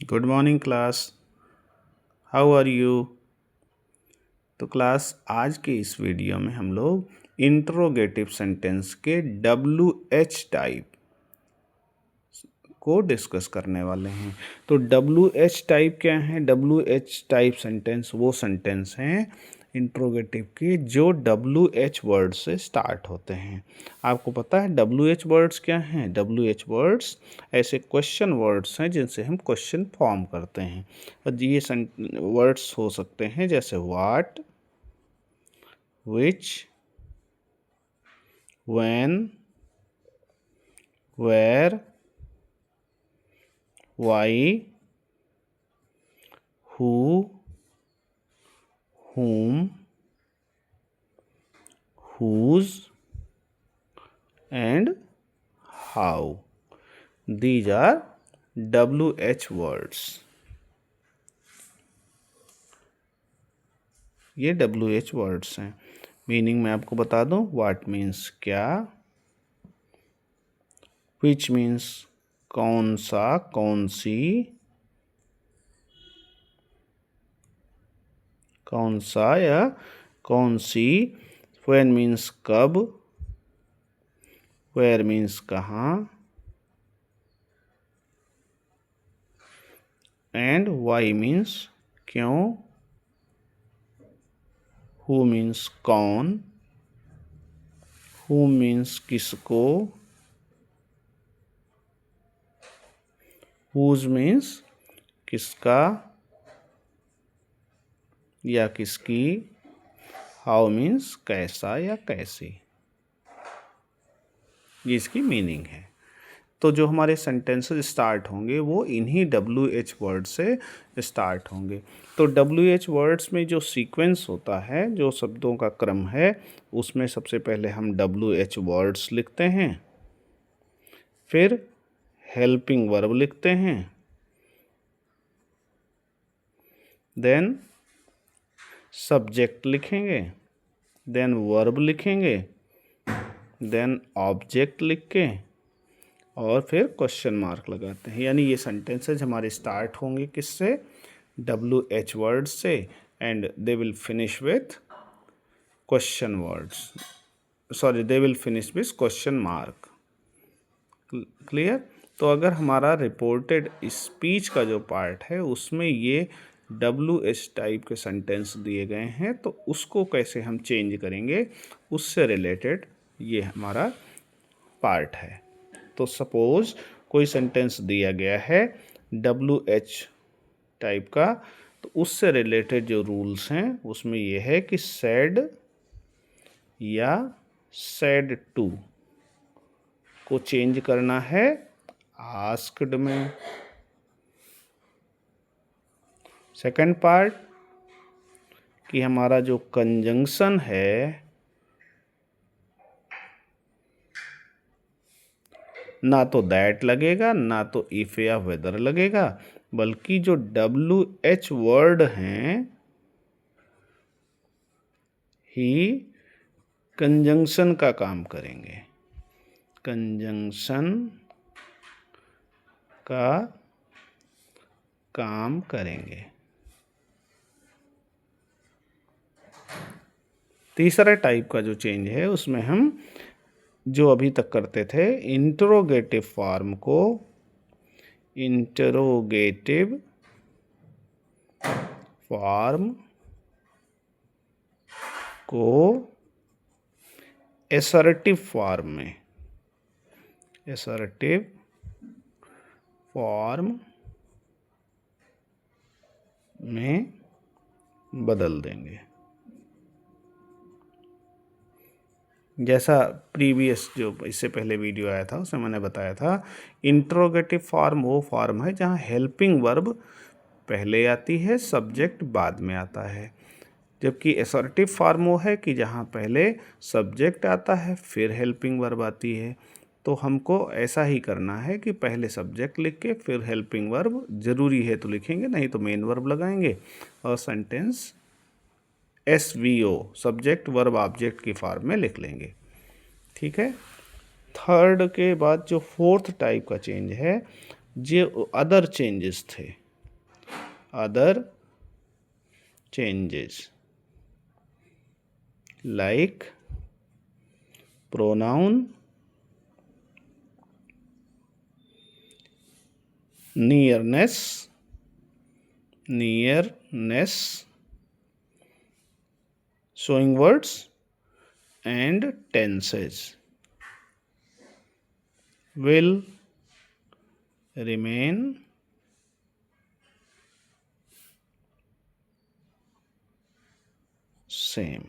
Good morning class. How are you. तो class आज के इस वीडियो में हम लोग इंट्रोगेटिव सेंटेंस के WH टाइप को डिस्कस करने वाले हैं। तो WH टाइप क्या है? WH टाइप सेंटेंस वो सेंटेंस हैं इंट्रोगेटिव के जो WH वर्ड से स्टार्ट होते हैं। आपको पता है WH वर्ड्स क्या हैं? WH वर्ड्स ऐसे क्वेश्चन वर्ड्स हैं जिनसे हम क्वेश्चन फॉर्म करते हैं। और ये वर्ड्स हो सकते हैं जैसे what, which, when, where, why, who, whom, whose, and how. These are WH words. ये WH वर्ड्स हैं। मीनिंग मैं आपको बता दूं। व्हाट मीन्स क्या, विच मीन्स कौन सा, कौन सी, कौन सा या कौन सी, व्हेन मीन्स कब, वेयर मीन्स कहाँ, एंड वाई मीन्स क्यों, हु मीन्स कौन, हु मीन्स किसको, हुज मीन्स किसका या किसकी, हाउ मीन्स कैसा या कैसी। ये इसकी मीनिंग है। तो जो हमारे सेंटेंसेस स्टार्ट होंगे वो इन्हीं WH वर्ड से स्टार्ट होंगे। तो WH वर्ड्स में जो सीक्वेंस होता है, जो शब्दों का क्रम है, उसमें सबसे पहले हम WH वर्ड्स लिखते हैं, फिर हेल्पिंग वर्ब लिखते हैं, देन सब्जेक्ट लिखेंगे, देन वर्ब लिखेंगे, देन ऑब्जेक्ट लिख के और फिर क्वेश्चन मार्क लगाते हैं। यानी ये सेंटेंसेज हमारे स्टार्ट होंगे किससे? WH वर्ड से, and they will finish with question words, sorry they will finish with question mark. Clear? तो अगर हमारा रिपोर्टेड स्पीच का जो पार्ट है उसमें ये WH टाइप के सेंटेंस दिए गए हैं, तो उसको कैसे हम चेंज करेंगे, उससे रिलेटेड ये हमारा पार्ट है। तो सपोज कोई सेंटेंस दिया गया है WH टाइप का, तो उससे रिलेटेड जो रूल्स हैं उसमें यह है कि सैड या सैड टू को चेंज करना है आस्क्ड में। सेकंड पार्ट कि हमारा जो कंजंक्शन है ना तो दैट लगेगा ना तो इफ या वेदर लगेगा, बल्कि जो WH वर्ड हैं ही कंजंक्शन का काम करेंगे, कंजंक्शन का काम करेंगे। तीसरा टाइप का जो चेंज है उसमें हम जो अभी तक करते थे इंट्रोगेटिव फॉर्म को, इंट्रोगेटिव फॉर्म को असर्टिव फॉर्म में, असर्टिव फॉर्म में बदल देंगे। जैसा प्रीवियस जो इससे पहले वीडियो आया था उसमें मैंने बताया था, इंट्रोगेटिव फॉर्म वो फॉर्म है जहाँ हेल्पिंग वर्ब पहले आती है, सब्जेक्ट बाद में आता है। जबकि असर्टिव फॉर्म वो है कि जहाँ पहले सब्जेक्ट आता है फिर हेल्पिंग वर्ब आती है। तो हमको ऐसा ही करना है कि पहले सब्जेक्ट लिख के फिर हेल्पिंग वर्ब, ज़रूरी है तो लिखेंगे, नहीं तो मेन वर्ब लगाएंगे और sentence SVO subject verb object की फॉर्म में लिख लेंगे। ठीक है। थर्ड के बाद जो फोर्थ टाइप का चेंज है, जो अदर चेंजेस थे other changes like pronoun nearness, showing words and tenses will remain same.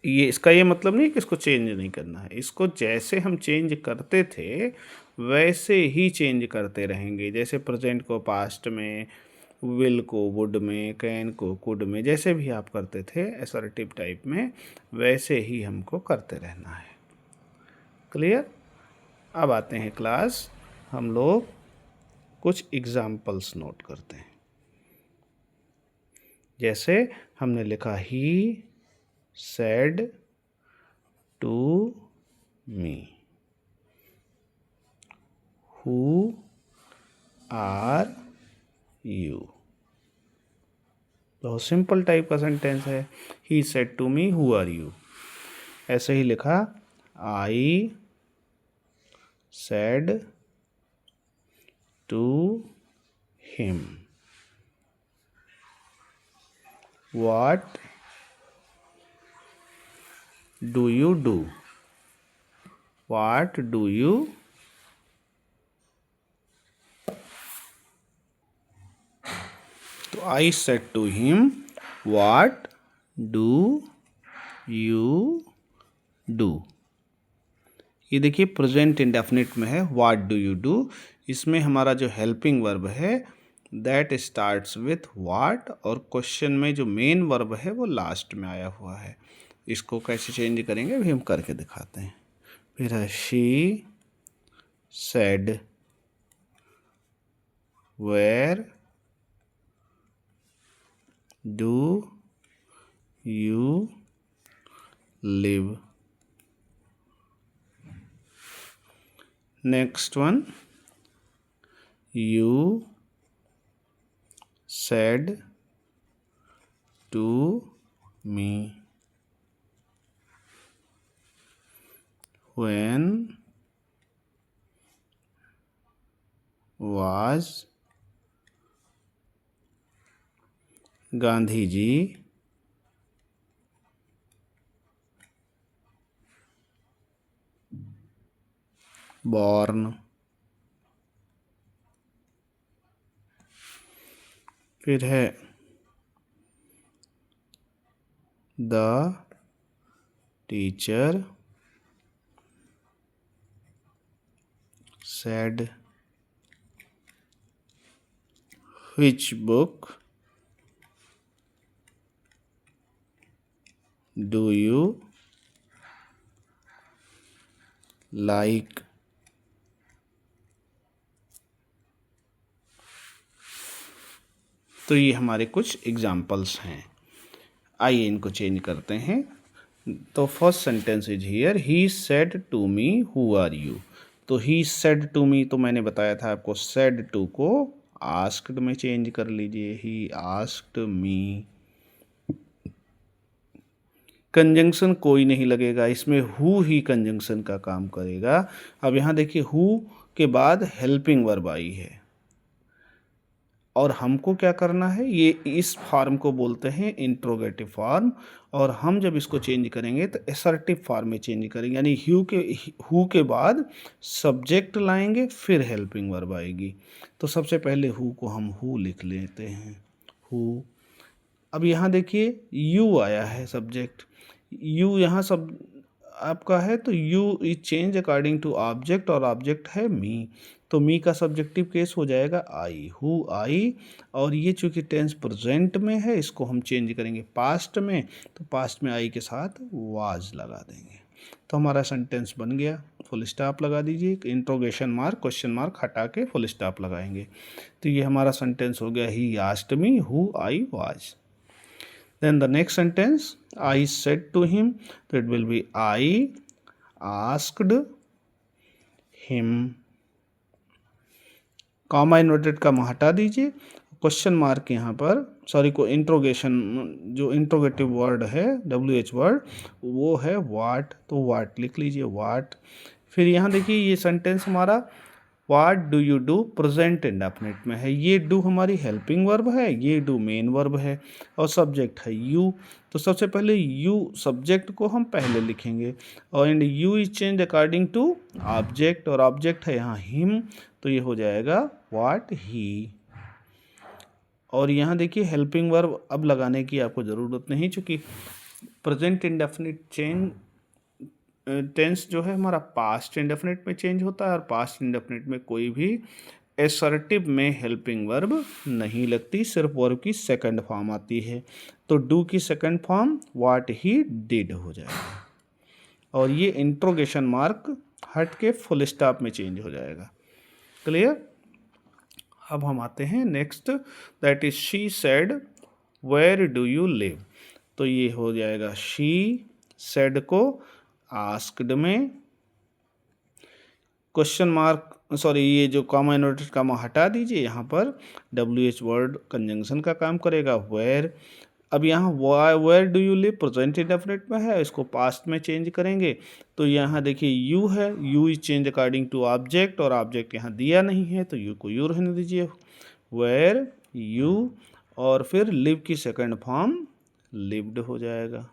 ये इसका ये मतलब नहीं कि इसको चेंज नहीं करना है, इसको जैसे हम चेंज करते थे वैसे ही चेंज करते रहेंगे। जैसे प्रेजेंट को पास्ट में, विल को वुड में, कैन को कुड में, जैसे भी आप करते थे असर्टिव टाइप में, वैसे ही हमको करते रहना है। क्लियर? अब आते हैं क्लास, हम लोग कुछ एग्जाम्पल्स नोट करते हैं। जैसे हमने लिखा he said to me, who are you. बहुत सिंपल टाइप का सेंटेंस है। He said to me who are you. ऐसे ही लिखा I said to him what do you do. What do you तो I said to him what do you do. ये देखिए present indefinite में है व्हाट डू यू डू। इसमें हमारा जो हेल्पिंग वर्ब है दैट स्टार्ट्स विथ व्हाट, और क्वेश्चन में जो मेन वर्ब है वो लास्ट में आया हुआ है। इसको कैसे चेंज करेंगे अभी हम करके दिखाते हैं। फिर है she said where do you live. Next one, you said to me when was Gandhi ji born। फिर है the teacher said which book do you like. तो ये हमारे कुछ एग्जाम्पल्स हैं। आइए इनको चेंज करते हैं। तो first sentence is here he said to me who are you. तो ही सेड टू मी, तो मैंने बताया था आपको सेड टू को आस्क्ड में चेंज कर लीजिए। He asked me. कंजंक्शन कोई नहीं लगेगा इसमें, हु ही कंजंक्शन का काम करेगा। अब यहाँ देखिए हु के बाद हेल्पिंग वर्ब आई है और हमको क्या करना है, ये इस फॉर्म को बोलते हैं इंट्रोगेटिव फॉर्म, और हम जब इसको चेंज करेंगे तो असर्टिव फॉर्म में चेंज करेंगे। यानी हु के बाद सब्जेक्ट लाएंगे फिर हेल्पिंग वर्ब आएगी। तो सबसे पहले हु को हम हु लिख लेते हैं, हु। अब यहाँ देखिए यू आया है सब्जेक्ट, यू यहाँ सब आपका है, तो you is change according to object, और ऑब्जेक्ट है मी, तो मी का सब्जेक्टिव केस हो जाएगा आई, हु आई। और ये चूँकि टेंस प्रेजेंट में है इसको हम चेंज करेंगे पास्ट में, तो पास्ट में आई के साथ वाज लगा देंगे। तो हमारा सेंटेंस बन गया। फुल स्टॉप लगा दीजिए, इंट्रोगेशन मार्क क्वेश्चन मार्क हटा के फुल स्टॉप लगाएंगे। तो ये हमारा सेंटेंस हो गया he asked me who I was. Then the next sentence, I said to him, so it will be I asked him comma inverted comma हटा दीजिए, क्वेश्चन मार्क यहाँ पर, सॉरी को इंट्रोगेशन जो इंट्रोगेटिव वर्ड है WH word वो है वाट, तो वाट लिख लीजिए वाट। फिर यहाँ देखिए ये सेंटेंस हमारा what do you do present indefinite में है, ये डू हमारी हेल्पिंग वर्ब है, ये डू मेन वर्ब है और सब्जेक्ट है यू। तो सबसे पहले यू सब्जेक्ट को हम पहले लिखेंगे और and you is change according to object, और ऑब्जेक्ट है यहाँ हिम, तो ये हो जाएगा वाट ही। और यहाँ देखिए हेल्पिंग वर्ब अब लगाने की आपको ज़रूरत नहीं, चूँकि प्रेजेंट इंडेफिनिट चेंज टेंस जो है हमारा पास्ट इंडेफिनिट में चेंज होता है, और पास्ट इंडेफिनिट में कोई भी एसर्टिव में हेल्पिंग वर्ब नहीं लगती, सिर्फ वर्ब की सेकंड फॉर्म आती है। तो डू की second form what he did हो जाएगा, और ये इंट्रोगेशन मार्क हट के फुल स्टॉप में चेंज हो जाएगा। क्लियर। अब हम आते हैं next, that is she said where do you live, तो ये हो जाएगा शी सेड को आस्क्ड में, क्वेश्चन मार्क सॉरी ये जो कॉमा इन्वर्टेड कॉमा हटा दीजिए, यहाँ पर WH वर्ड कंजंक्शन का काम करेगा वेयर। अब यहाँ where do you live present indefinite में है, इसको पास्ट में चेंज करेंगे, तो यहाँ देखिए यू है, you is change according to object, और ऑब्जेक्ट यहाँ दिया नहीं है तो यू को यू रहने दीजिए, वेयर यू, और फिर लिव की सेकंड फॉर्म लिव्ड हो जाएगा,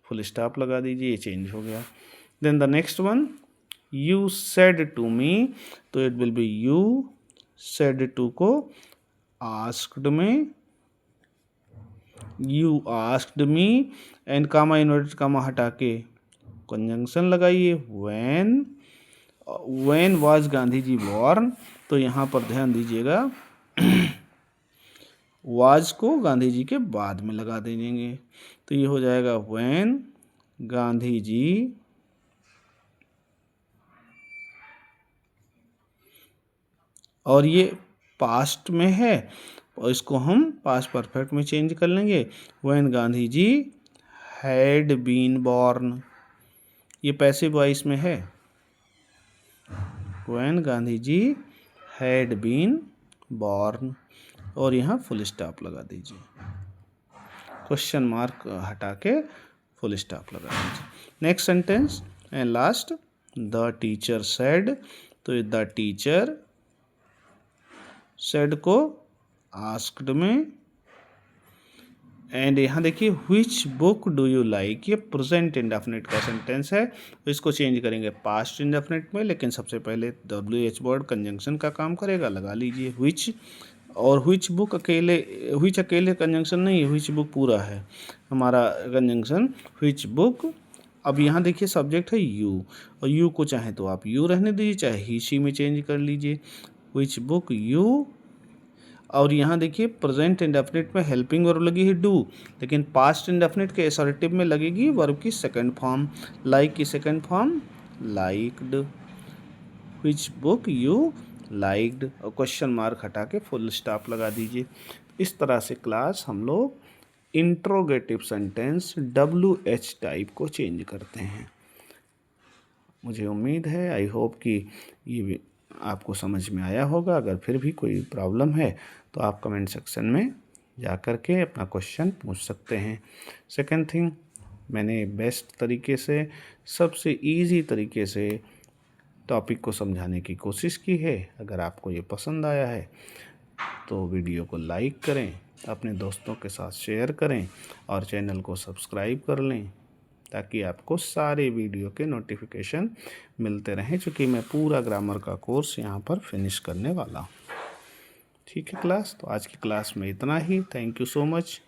फुल स्टॉप लगा दीजिए, ये चेंज हो गया। Then the next one you said to me, तो it will be you said to को asked me, you asked me, and comma inverted comma हटा के कंजंक्शन लगाइए when, when was Gandhi ji born, तो यहाँ पर ध्यान दीजिएगा वाज को गांधी जी के बाद में लगा देंगे, तो ये हो जाएगा व्हेन गांधी जी और ये पास्ट में है और इसको हम पास्ट परफेक्ट में चेंज कर लेंगे, when Gandhi ji had been born, ये पैसिव वॉइस में है, when Gandhi ji had been born, और यहाँ फुल स्टॉप लगा दीजिए, क्वेश्चन मार्क हटा के फुल स्टॉप लगा दीजिए। Next sentence and last, the teacher said, तो द टीचर सेड को आस्क्ड में, एंड यहाँ देखिए which book do you like, ये प्रेजेंट इंडेफिनिट का सेंटेंस है, तो इसको चेंज करेंगे पास्ट इंडेफिनिट में, लेकिन सबसे पहले WH वर्ड कंजंक्शन का काम करेगा, लगा लीजिए व्हिच, और व्हिच बुक अकेले, व्हिच अकेले कंजंक्शन नहीं है, व्हिच बुक पूरा है हमारा कंजंक्शन, व्हिच बुक। अब यहाँ देखिए सब्जेक्ट है यू, और यू को चाहे तो आप यू रहने दीजिए, चाहे ही शी में चेंज कर लीजिए, व्हिच बुक यू, और यहाँ देखिए प्रेजेंट इंडेफिनिट में हेल्पिंग वर्ब लगी है डू, लेकिन पास्ट इंडेफिनिट के असर्टिव में लगेगी वर्ब की सेकंड फॉर्म, लाइक की second form liked, which book you liked, और क्वेश्चन मार्क हटा के फुल स्टॉप लगा दीजिए। इस तरह से क्लास हम लोग इंट्रोगेटिव सेंटेंस WH टाइप को चेंज करते हैं। मुझे उम्मीद है, आई होप कि ये आपको समझ में आया होगा। अगर फिर भी कोई प्रॉब्लम है तो आप कमेंट सेक्शन में जा कर के अपना क्वेश्चन पूछ सकते हैं। सेकंड थिंग, मैंने बेस्ट तरीके से, सबसे इजी तरीके से टॉपिक को समझाने की कोशिश की है। अगर आपको ये पसंद आया है तो वीडियो को लाइक करें, अपने दोस्तों के साथ शेयर करें और चैनल को सब्सक्राइब कर लें, ताकि आपको सारे वीडियो के नोटिफिकेशन मिलते रहें, क्योंकि मैं पूरा ग्रामर का कोर्स यहाँ पर फिनिश करने वाला हूँ। ठीक है क्लास, तो आज की क्लास में इतना ही। Thank you so much.